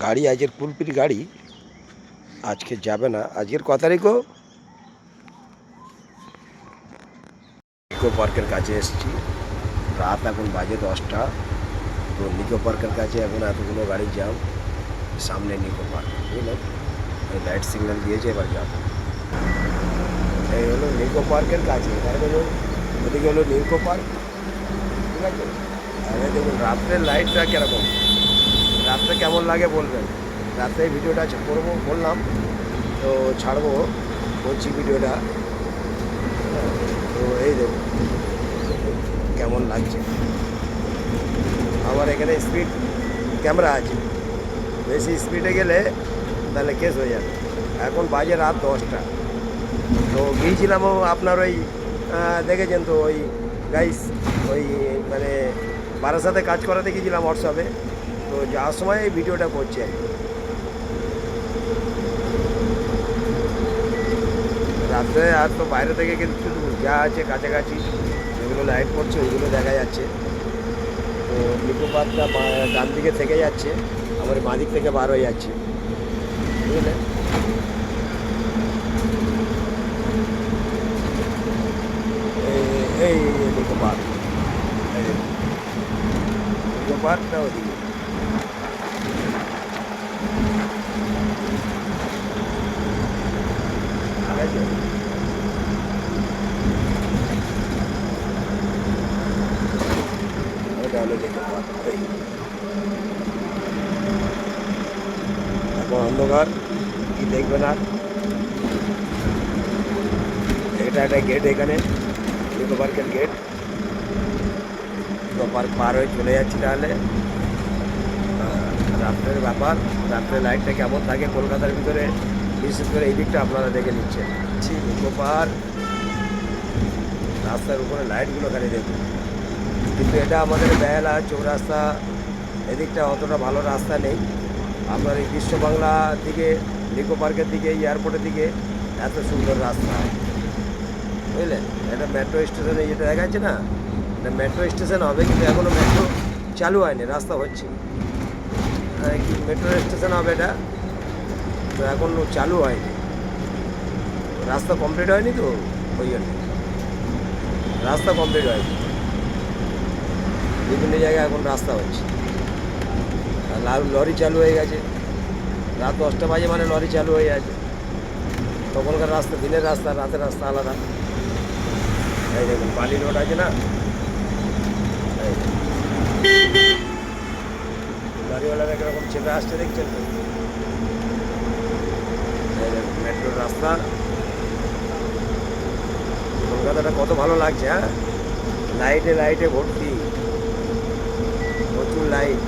গাড়ি আজকের কুলপির গাড়ি আজকে যাবে না। আজকের ক তারিখও নিকো পার্কের কাছে এসেছি। রাত এখন বাজে 10টা। তো নিকো পার্কের কাছে এখন এতগুলো গাড়ি জ্যাম। সামনে নিকো পার্ক, বুঝলেন? লাইট সিগন্যাল দিয়েছে, এবার যাব। এই হলো নিকো পার্কের কাছে, তারপরে ওদিকে হলো নিকো পার্ক, ঠিক আছে? আর দেখুন রাত্রের লাইটটা কীরকম, রাত্রে কেমন লাগে বলবেন। রাত্রে ভিডিওটা করবো বললাম, তো ছাড়বো বলছি ভিডিওটা। তো এই দেখুন কেমন লাগছে। আমার এখানে স্পিড ক্যামেরা আছে, বেশি স্পিডে গেলে তাহলে কেস হয়ে যাবে। এখন বাজে রাত 10টা। তো গিয়েছিলাম আপনার ওই দেখেছেন তো ওই গাইস, ওই মানে বারাসাতে কাজ করাতে গিয়েছিলাম হোয়াটসঅ্যাপে। তো যাওয়ার সময় এই ভিডিওটা করছি আর কি। রাত্রে আর তো বাইরে থেকে কিন্তু যা আছে কাছাকাছি যেগুলো লাইট পড়ছে ওইগুলো দেখা যাচ্ছে। তো নিকো পার্কটা ডান দিকে থেকে যাচ্ছে, আমার বাঁ দিক থেকে বার হয়ে যাচ্ছে, বুঝলেন? এই নিকো পার্ক, নিকো পার্কটা ওদিকে। ঠিক আছে, ওটা হলো নিকো পার্ক। এখন অন্ধকার, কি দেখবেন আর। এটা একটা গেট, এখানে নিকো পার্কের গেট। নিকো পার্ক পার হয়ে চলে যাচ্ছি। তাহলে রাত্রের ব্যাপার, রাত্রে লাইটটা কেমন থাকে কলকাতার ভিতরে, বিশেষ করে এই দিকটা আপনারা দেখে নিচ্ছেন। নিকো পার্ক, রাস্তার উপরে লাইটগুলো খালি দেখুন। কিন্তু এটা আমাদের বেহালা চৌরাস্তা, এদিকটা অতটা ভালো রাস্তা নেই। আপনার এই বিশ্ব বাংলা দিকে, নিকো পার্কের দিকে, এয়ারপোর্টের দিকে এত সুন্দর রাস্তা, বুঝলেন? এটা মেট্রো স্টেশনে যেটা দেখা যাচ্ছে না, এটা মেট্রো স্টেশন হবে, কিন্তু এখনও মেট্রো চালু হয়নি, রাস্তা হচ্ছে। কি মেট্রো স্টেশন হবে এটা, তো এখন চালু হয়নি, রাস্তা কমপ্লিট হয়নি, তো ওই জন্য রাস্তা কমপ্লিট হয়নি। বিভিন্ন জায়গায় এখন রাস্তা হচ্ছে। আর লরি চালু হয়ে গেছে, রাত 10টা বাজে মানে লরি চালু হয়ে গেছে। তখনকার রাস্তা দিনের রাস্তা, রাতের রাস্তা আলাদা। এই দেখুন বালি রোড আছে না, গাড়িওয়ালারা একরকম চেপে আসছে, দেখছেন তো? মেট্রোর রাস্তা, কলকাতাটা কত ভালো লাগছে। হ্যাঁ, লাইটে লাইটে ভর্তি, প্রচুর লাইট।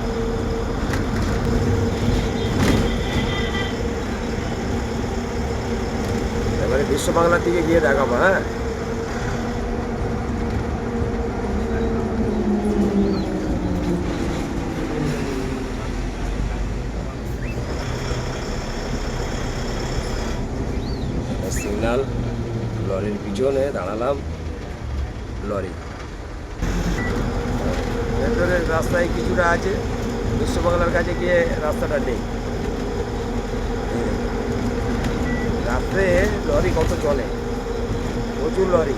এবারে বিশ্ব বাংলার দিকে গিয়ে দেখাবো। হ্যাঁ, সিগন্যাল, লরির পিছনে দাঁড়ালাম, লরি। ভেতরের রাস্তায় কিছুটা আছে, বিশ্ব বাংলার কাছে গিয়ে রাস্তাটা নেই। রাত্রে লরি কত চলে, প্রচুর লরি।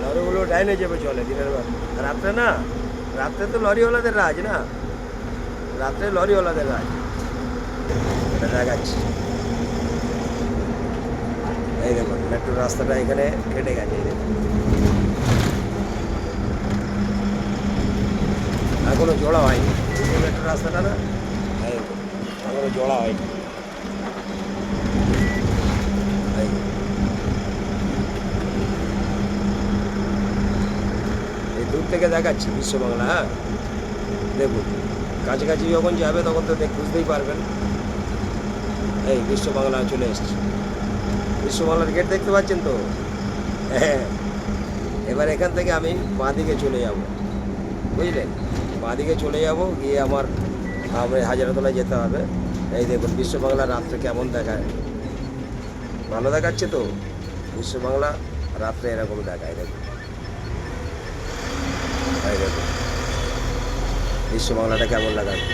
লরিগুলো ডাইনে চেপে চলে দিনের বেলা, রাত্রে না। রাত্রে তো লরিওয়ালাদের রাজ না, রাত্রে লরিওয়ালাদের রাজ। এটা দেখাচ্ছি, এই দেখুন মেট্রো রাস্তাটা এখানে কেটে গেছে। এই দেখুন এখনো জোড়া হয়নি মেট্রো রাস্তাটা না, এখনো জোড়া হয়নি। এই দূর থেকে দেখাচ্ছি বিশ্ব বাংলা। হ্যাঁ, দেখুন কাছাকাছি যখন যাবে তখন তো বুঝতেই পারবেন। এই বিশ্ব বাংলা চলে এসছে, বিশ্ব বাংলার গেট দেখতে পাচ্ছেন তো? হ্যাঁ, এবার এখান থেকে আমি বাঁ দিকে চলে যাব, বুঝলেন? বাঁ দিকে চলে যাব, গিয়ে আমার হাজারাতলায় যেতে হবে। এই দেখুন বিশ্ব বাংলা রাত্রে কেমন দেখায়। ভালো দেখাচ্ছে তো বিশ্ব বাংলা রাত্রে এরকম দেখায় দেখুন। এই দেখুন বিশ্ব বাংলাটা কেমন লাগাচ্ছে।